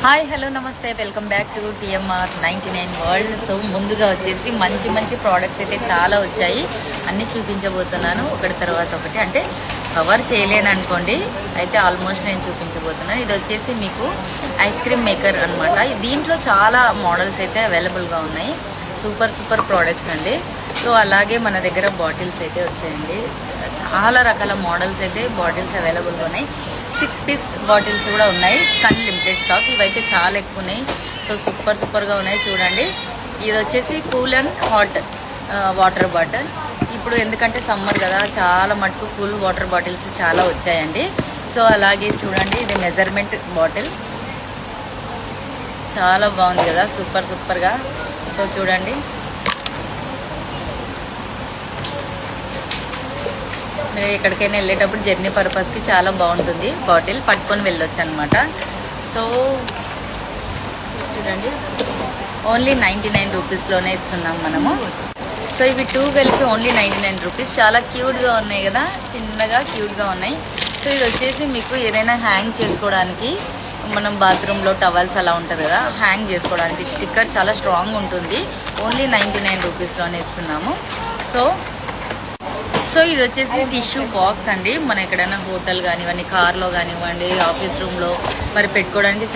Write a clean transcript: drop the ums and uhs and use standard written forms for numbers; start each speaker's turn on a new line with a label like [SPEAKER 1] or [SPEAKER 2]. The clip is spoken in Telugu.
[SPEAKER 1] హాయ్ హలో నమస్తే welcome back to TMR 99 world. So ముందుగా వచ్చేసి మంచి మంచి ప్రోడక్ట్స్ అయితే చాలా వచ్చాయి, అన్నీ చూపించబోతున్నాను ఒకటి తర్వాత ఒకటి. అంటే కవర్ చేయలేను అనుకోండి, అయితే ఆల్మోస్ట్ నేను చూపించబోతున్నాను. ఇది వచ్చేసి మీకు ఐస్ క్రీమ్ మేకర్ అనమాట. దీంట్లో చాలా మోడల్స్ అయితే అవైలబుల్గా ఉన్నాయి, సూపర్ ప్రోడక్ట్స్ అండి. సో అలాగే మన దగ్గర బాటిల్స్ అయితే వచ్చాయండి, చాలా రకాల మోడల్స్ అయితే బాటిల్స్ అవైలబుల్గా ఉన్నాయి. 6 పీస్ బాటిల్స్ కూడా ఉన్నాయి, కానీ లిమిటెడ్ స్టాక్. ఇవైతే చాలా ఎక్కువ ఉన్నాయి, సో సూపర్గా ఉన్నాయి చూడండి. ఇది వచ్చేసి cool and hot water bottle. ఇప్పుడు ఎందుకంటే సమ్మర్ కదా, చాలా మటుకు కూల్ వాటర్ బాటిల్స్ చాలా వచ్చాయండి. సో అలాగే చూడండి, ఇది మెజర్మెంట్ బాటిల్, చాలా బాగుంది కదా, సూపర్గా. సో చూడండి, మీరు ఎక్కడికైనా వెళ్ళేటప్పుడు జర్నీ పర్పస్కి చాలా బాగుంటుంది. బాటిల్ పట్టుకొని వెళ్ళొచ్చు అనమాట. సో చూడండి, ఓన్లీ 99 రూపీస్లోనే ఇస్తున్నాం మనము. సో ఇవి 2 కలిపి ఓన్లీ 99 రూపీస్. చాలా క్యూట్గా ఉన్నాయి కదా, చిన్నగా క్యూట్గా ఉన్నాయి. సో ఇది వచ్చేసి మీకు ఏదైనా హ్యాంగ్ చేసుకోవడానికి, మనం బాత్రూంలో టవల్స్ అలా ఉంటుంది కదా, హ్యాంగ్ చేసుకోవడానికి. స్టిక్కర్ చాలా స్ట్రాంగ్ ఉంటుంది, ఓన్లీ 99 రూపీస్లోనే ఇస్తున్నాము. సో ఇది వచ్చేసి టిష్యూ బాక్స్ అండి. మనం ఎక్కడైనా హోటల్ కానివ్వండి, కార్లో కానివ్వండి, ఆఫీస్ రూమ్లో మరి పెట్టుకోవడానికి